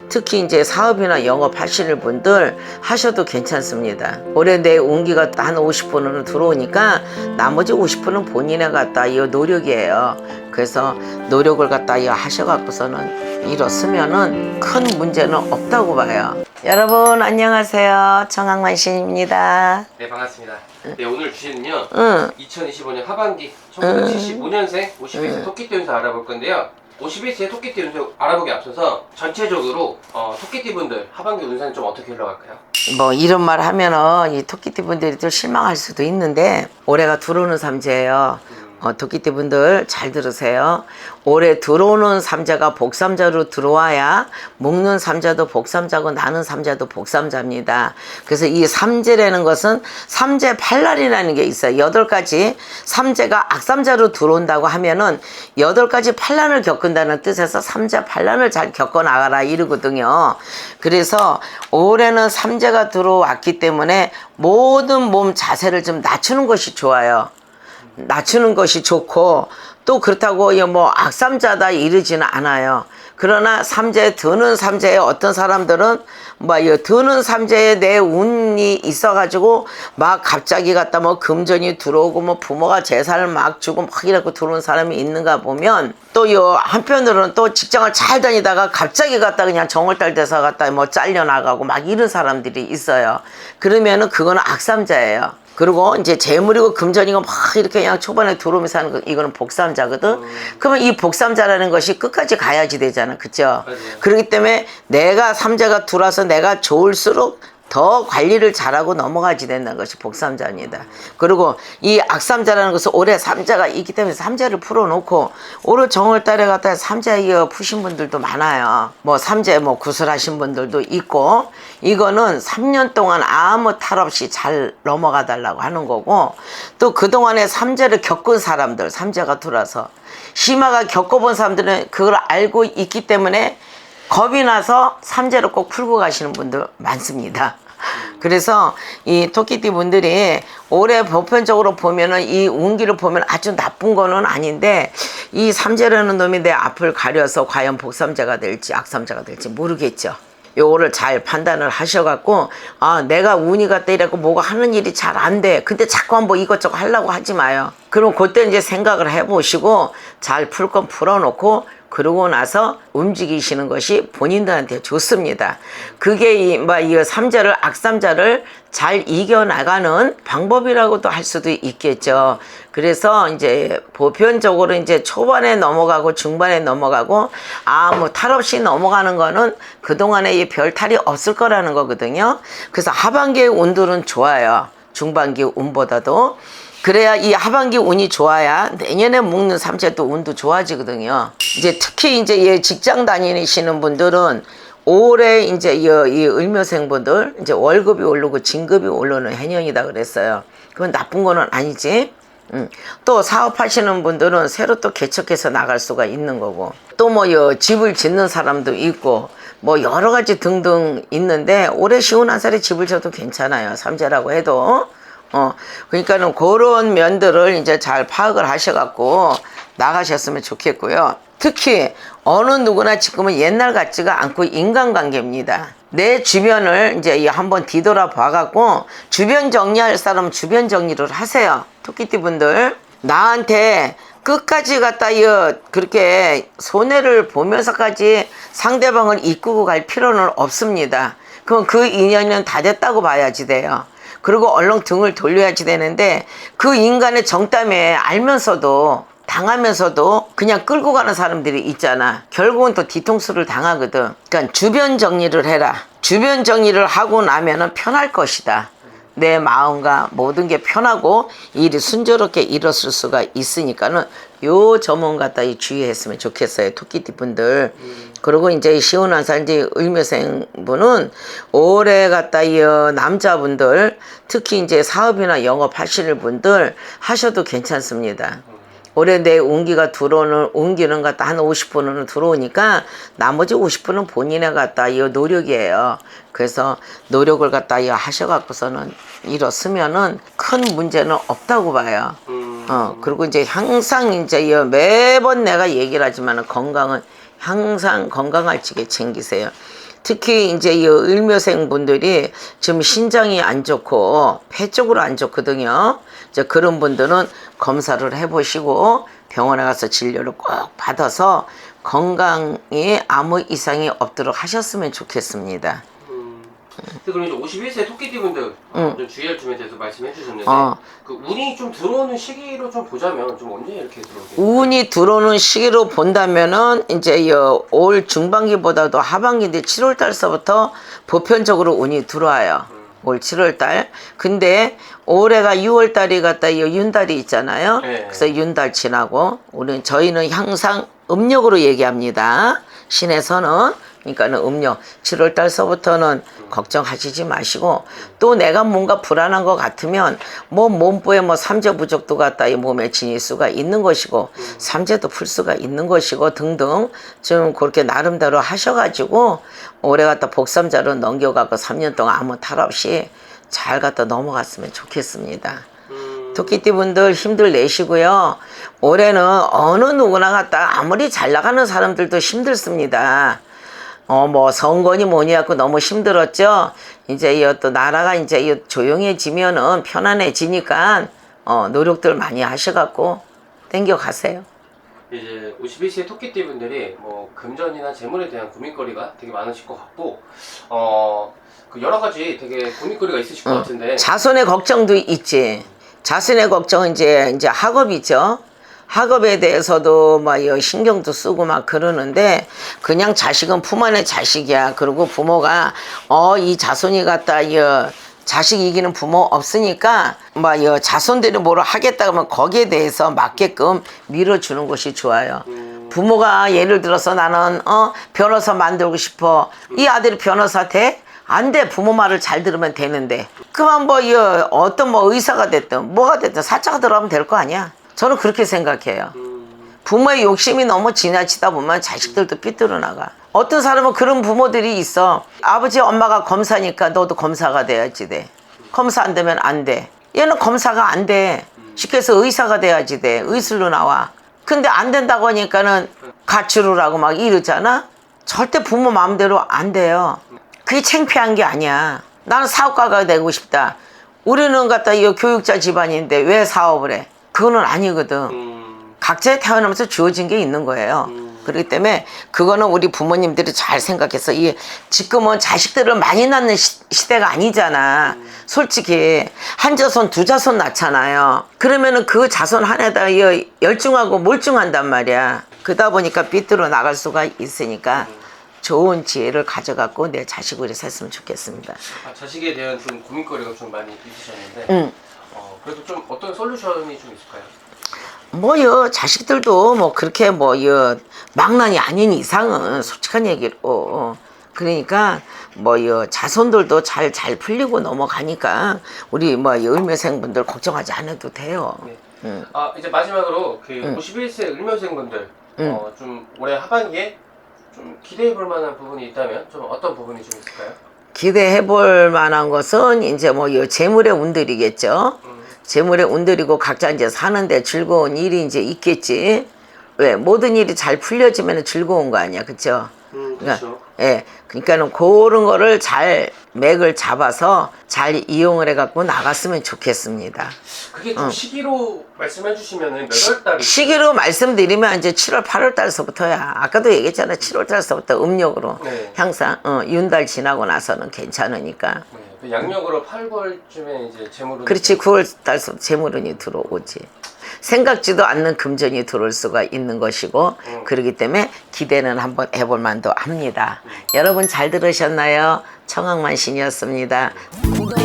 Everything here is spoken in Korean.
특히 이제 사업이나 영업 하시는 분들 하셔도 괜찮습니다. 올해 내 운기가 한 50%는 들어오니까 나머지 50%는 본인의 갖다 이 노력이에요. 그래서 노력을 갖다 이 하셔갖고서는 이뤘으면은 큰 문제는 없다고 봐요. 여러분 안녕하세요. 정학만신입니다. 네, 반갑습니다. 네, 오늘 주제는요. 응. 2025년 하반기 1975년생 51세 토끼띠 운세 알아볼 건데요. 51세 토끼띠 운세 알아보기 앞서서 전체적으로 토끼띠 분들 하반기 운세는 좀 어떻게 흘러갈까요? 뭐 이런 말 하면은 이 토끼띠 분들이 좀 실망할 수도 있는데 올해가 들어오는 삼재예요. 토끼띠 분들 잘 들으세요. 올해 들어오는 삼재가 복삼자로 들어와야 먹는 삼재도 복삼자고 나는 삼재도 복삼자입니다. 그래서 이 삼재라는 것은 삼재 팔날이라는 게 있어요. 8가지 삼재가 악삼자로 들어온다고 하면은 8가지 팔난을 겪는다는 뜻에서 삼재 팔난을 잘 겪어 나가라 이러거든요. 그래서 올해는 삼재가 들어왔기 때문에 모든 몸 자세를 좀 낮추는 것이 좋아요. 낮추는 것이 좋고 또 그렇다고 뭐 악삼자다 이러지는 않아요. 그러나 삼재 드는 삼재에 어떤 사람들은 뭐 드는 삼재에 내 운이 있어가지고 막 갑자기 갖다 뭐 금전이 들어오고 뭐 부모가 재산을 막 주고 막 이렇게 들어오는 사람이 있는가 보면 또 한편으로는 또 직장을 잘 다니다가 갑자기 갖다 그냥 정월달 돼서 갖다 뭐 잘려나가고 막 이런 사람들이 있어요. 그러면은 그거는 악삼자예요. 그리고 이제 재물이고 금전이고 막 이렇게 그냥 초반에 들어오면서 하는 거 이거는 복삼자거든. 그러면 이 복삼자라는 것이 끝까지 가야지 되잖아. 그죠? 그렇기 때문에 내가 삼자가 들어와서 내가 좋을수록 더 관리를 잘하고 넘어가지 된다는 것이 복삼자입니다. 그리고 이 악삼자라는 것은 올해 삼자가 있기 때문에 삼자를 풀어놓고 올 정월달에 갖다 삼자 푸신 분들도 많아요. 뭐 삼재 뭐 구슬하신 분들도 있고 이거는 3년 동안 아무 탈 없이 잘 넘어가 달라고 하는 거고 또 그동안에 삼재를 겪은 사람들 삼재가 들어와서 심화가 겪어본 사람들은 그걸 알고 있기 때문에 겁이 나서 삼재를 꼭 풀고 가시는 분들 많습니다. 그래서 이 토끼띠 분들이 올해 보편적으로 보면은 이 운기를 보면 아주 나쁜 거는 아닌데 이 삼재라는 놈이 내 앞을 가려서 과연 복삼재가 될지 악삼재가 될지 모르겠죠. 요거를 잘 판단을 하셔갖고 내가 운이 갔다 이래고 뭐가 하는 일이 잘 안 돼. 근데 자꾸 뭐 이것저것 하려고 하지 마요. 그럼 그때 이제 생각을 해보시고 잘 풀 건 풀어놓고 그러고 나서 움직이시는 것이 본인들한테 좋습니다. 그게 이 삼자를 악삼자를 잘 이겨나가는 방법이라고도 할 수도 있겠죠. 그래서 이제 보편적으로 이제 초반에 넘어가고 중반에 넘어가고 뭐 탈 없이 넘어가는 거는 그동안에 이 별 탈이 없을 거라는 거거든요. 그래서 하반기의 운들은 좋아요. 중반기 운보다도. 그래야 이 하반기 운이 좋아야 내년에 먹는 삼재도 운도 좋아지거든요. 이제 특히 이제 직장 다니시는 분들은 올해 이제 이 을묘생분들 이제 월급이 오르고 진급이 오르는 해년이다 그랬어요. 그건 나쁜 거는 아니지. 또 사업하시는 분들은 새로 또 개척해서 나갈 수가 있는 거고 또 뭐 집을 짓는 사람도 있고 뭐 여러 가지 등등 있는데 올해 51살에 집을 져도 괜찮아요. 삼재라고 해도. 그러니까는 그런 면들을 이제 잘 파악을 하셔갖고 나가셨으면 좋겠고요. 특히 어느 누구나 지금은 옛날 같지가 않고 인간관계입니다. 내 주변을 이제 한번 뒤돌아 봐갖고 주변 정리할 사람은 주변 정리를 하세요. 토끼띠 분들 나한테 끝까지 갖다 그렇게 손해를 보면서까지 상대방을 이끌고 갈 필요는 없습니다. 그럼 그 인연은 다 됐다고 봐야지 돼요. 그리고 얼른 등을 돌려야지 되는데 그 인간의 정담에 알면서도 당하면서도 그냥 끌고 가는 사람들이 있잖아. 결국은 또 뒤통수를 당하거든. 그러니까 주변 정리를 해라. 주변 정리를 하고 나면은 편할 것이다. 내 마음과 모든 게 편하고 일이 순조롭게 이뤘을 수가 있으니까는 요 점은 갖다 주의했으면 좋겠어요. 토끼띠 분들. 그리고 이제 51살 이제 을묘생 분은 올해 갖다 남자분들 특히 이제 사업이나 영업 하시는 분들 하셔도 괜찮습니다. 올해 내 운기가 들어오는 운기는 갖다 한 50%는 들어오니까 나머지 50%는 본인의 갖다 노력이에요. 그래서 노력을 갖다 하셔갖고서는 이뤘으면은 큰 문제는 없다고 봐요. 그리고 이제 항상 이제 매번 내가 얘기를 하지만 건강은 항상 건강할 적에 챙기세요. 특히 이제 이 을묘생 분들이 지금 신장이 안 좋고 폐 쪽으로 안 좋거든요. 이제 그런 분들은 검사를 해보시고 병원에 가서 진료를 꼭 받아서 건강에 아무 이상이 없도록 하셨으면 좋겠습니다. 그럼 이제 51세 토끼띠분들 좀 주의할 점에 대해서 말씀해 주셨는데 어. 그 운이 좀 들어오는 시기로 좀 보자면 좀 언제 이렇게 들어오게? 운이 들어오는 시기로 본다면은 이제 이 올 중반기보다도 하반기인데 7월 달서부터 보편적으로 운이 들어와요. 올 7월 달. 근데 올해가 6월 달이 갔다 이 윤달이 있잖아요. 네. 그래서 윤달 지나고 저희는 항상 음력으로 얘기합니다. 신에서는 그러니까는 음력 7월 달서부터는 걱정하시지 마시고 또 내가 뭔가 불안한 것 같으면 뭐 몸부에 뭐 삼재 부족도 갖다 이 몸에 지닐 수가 있는 것이고 삼재도 풀 수가 있는 것이고 등등 좀 그렇게 나름대로 하셔가지고 올해 갖다 복삼자로 넘겨가고 3년 동안 아무 탈 없이 잘 갖다 넘어갔으면 좋겠습니다. 토끼띠 분들 힘들 내시고요. 올해는 어느 누구나 갖다 아무리 잘 나가는 사람들도 힘들습니다. 뭐 선거니 뭐니 갖고 너무 힘들었죠. 이제 이 또 나라가 이제 이 조용해지면은 편안해지니까 노력들 많이 하셔갖고 땡겨 가세요. 이제 51세 토끼띠 분들이 뭐 금전이나 재물에 대한 고민거리가 되게 많으실 것 같고 그 여러 가지 되게 고민거리가 있으실 것 같은데 자손의 걱정도 있지. 자손의 걱정은 이제 학업이죠. 학업에 대해서도 막 신경도 쓰고 막 그러는데 그냥 자식은 품 안의 자식이야. 그리고 부모가 이 자손이 갖다 자식 이기는 부모 없으니까 막 자손들이 뭐를 하겠다 하면 거기에 대해서 맞게끔 밀어주는 것이 좋아요. 부모가 예를 들어서 나는 변호사 만들고 싶어. 이 아들이 변호사 돼? 안 돼. 부모 말을 잘 들으면 되는데. 그만 어떤 의사가 됐든 뭐가 됐든 사자가 들어가면 될 거 아니야. 저는 그렇게 생각해요. 부모의 욕심이 너무 지나치다 보면 자식들도 삐뚤어 나가. 어떤 사람은 그런 부모들이 있어. 아버지 엄마가 검사니까 너도 검사가 돼야지 돼. 검사 안 되면 안 돼. 얘는 검사가 안 돼. 쉽게 해서 의사가 돼야지 돼. 의술로 나와. 근데 안 된다고 하니까는 가출을 하고 막 이러잖아. 절대 부모 마음대로 안 돼요. 그게 창피한 게 아니야. 나는 사업가가 되고 싶다. 우리는 갖다 교육자 집안인데 왜 사업을 해? 그거는 아니거든. 각자의 태어나면서 주어진 게 있는 거예요. 그렇기 때문에 그거는 우리 부모님들이 잘 생각해서 지금은 자식들을 많이 낳는 시대가 아니잖아. 솔직히 한 자손 두 자손 낳잖아요. 그러면은 그 자손 하나에다 열중하고 몰중한단 말이야. 그러다 보니까 삐뚤어 나갈 수가 있으니까 좋은 지혜를 가져갖고 내 자식으로 샀으면 좋겠습니다. 자식에 대한 좀 고민거리가 좀 많이 있으셨는데 그래도 좀 어떤 솔루션이 좀 있을까요? 자식들도 그렇게 망난이 아닌 이상은 솔직한 얘기로 그러니까 자손들도 잘 풀리고 넘어가니까 우리 을묘생분들 걱정하지 않아도 돼요. 네. 이제 마지막으로 그 51세 을묘생분들 좀 올해 하반기에 좀 기대해 볼 만한 부분이 있다면 좀 어떤 부분이 좀 있을까요? 기대해 볼 만한 것은 이제 재물의 운들이겠죠. 재물의 운들이고 각자 이제 사는데 즐거운 일이 이제 있겠지. 왜? 모든 일이 잘 풀려지면 즐거운 거 아니야. 그쵸? 그렇죠. 그러니까는 그런 거를 잘 맥을 잡아서 잘 이용을 해갖고 나갔으면 좋겠습니다. 그게 좀 시기로 말씀해 주시면은 몇 월 달이? 시기로 말씀드리면 이제 7월, 8월 달서부터야. 아까도 얘기했잖아. 7월 달서부터 음력으로 네. 항상 윤달 지나고 나서는 괜찮으니까. 네. 양력으로 8월쯤에 이제 재물은 그렇지. 9월 달서부터 재물운이 들어오지. 생각지도 않는 금전이 들어올 수가 있는 것이고 그렇기 때문에 기대는 한번 해볼 만도 합니다. 여러분 잘 들으셨나요? 청학만신이었습니다. 구독